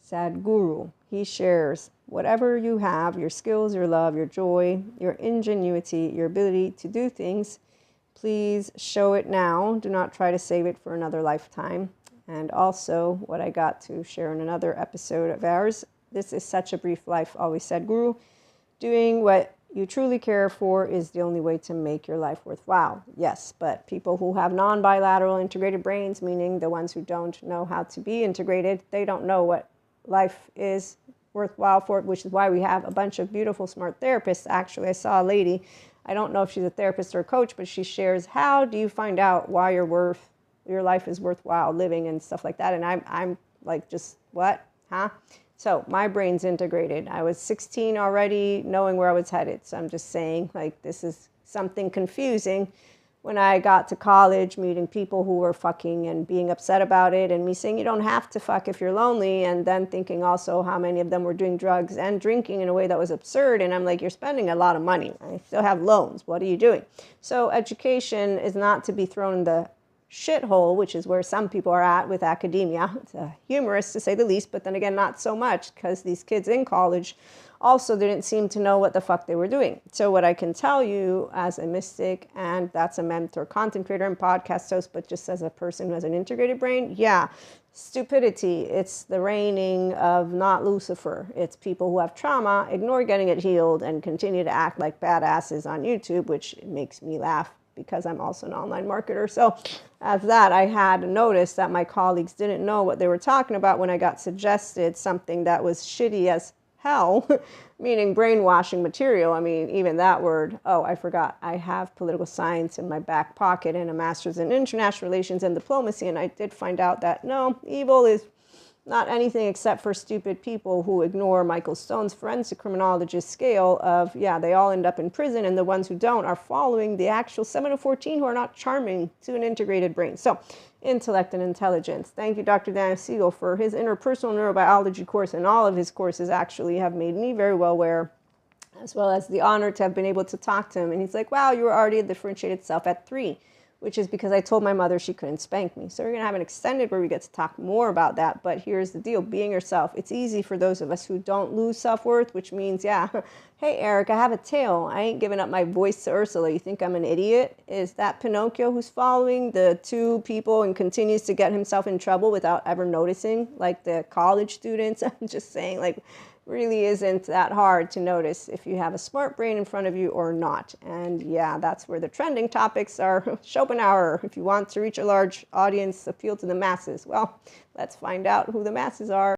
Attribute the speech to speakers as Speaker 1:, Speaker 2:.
Speaker 1: Sadhguru. He shares whatever you have, your skills, your love, your joy, your ingenuity, your ability to do things. Please show it now. Do not try to save it for another lifetime. And also, what I got to share in another episode of ours, this is such a brief life, always said Guru. Doing what you truly care for is the only way to make your life worthwhile. Yes, but people who have non-bilateral integrated brains, meaning the ones who don't know how to be integrated, they don't know what life is worthwhile for, which is why we have a bunch of beautiful, smart therapists. Actually, I saw a lady, I don't know if she's a therapist or a coach, but she shares, how do you find out why your life is worthwhile living and stuff like that? And I'm like, just what? Huh? So my brain's integrated. I was 16 already, knowing where I was headed. So I'm just saying, like, this is something confusing. When I got to college, meeting people who were fucking and being upset about it, and me saying you don't have to fuck if you're lonely, and then thinking also how many of them were doing drugs and drinking in a way that was absurd. And I'm like, you're spending a lot of money. I still have loans. What are you doing? So education is not to be thrown in the shithole, which is where some people are at with academia. It's humorous to say the least, but then again, not so much, because these kids in college also didn't seem to know what the fuck they were doing. So what I can tell you as a mystic, and that's a mentor, content creator, and podcast host, but just as a person who has an integrated brain, yeah, stupidity. It's the reigning of not Lucifer. It's people who have trauma, ignore getting it healed, and continue to act like badasses on YouTube, which makes me laugh because I'm also an online marketer. So as that, I had noticed that my colleagues didn't know what they were talking about when I got suggested something that was shitty as hell, meaning brainwashing material. I mean, even that word, oh, I forgot. I have political science in my back pocket and a master's in international relations and diplomacy. And I did find out that no, evil is not anything except for stupid people who ignore Michael Stone's forensic criminologist scale of, yeah, they all end up in prison, and the ones who don't are following the actual 7 to 14 who are not charming to an integrated brain. So, intellect and intelligence. Thank you, Dr. Daniel Siegel, for his interpersonal neurobiology course, and all of his courses actually have made me very well aware, as well as the honor to have been able to talk to him. And he's like, wow, you were already a differentiated self at 3. Which is because I told my mother she couldn't spank me. So we're going to have an extended where we get to talk more about that. But here's the deal. Being yourself. It's easy for those of us who don't lose self-worth, which means, yeah, hey, Eric, I have a tail. I ain't giving up my voice to Ursula. You think I'm an idiot? Is that Pinocchio who's following the 2 people and continues to get himself in trouble without ever noticing? Like the college students, I'm just saying, like, really isn't that hard to notice if you have a smart brain in front of you or not. And yeah, that's where the trending topics are. Schopenhauer, if you want to reach a large audience, appeal to the masses. Well, let's find out who the masses are.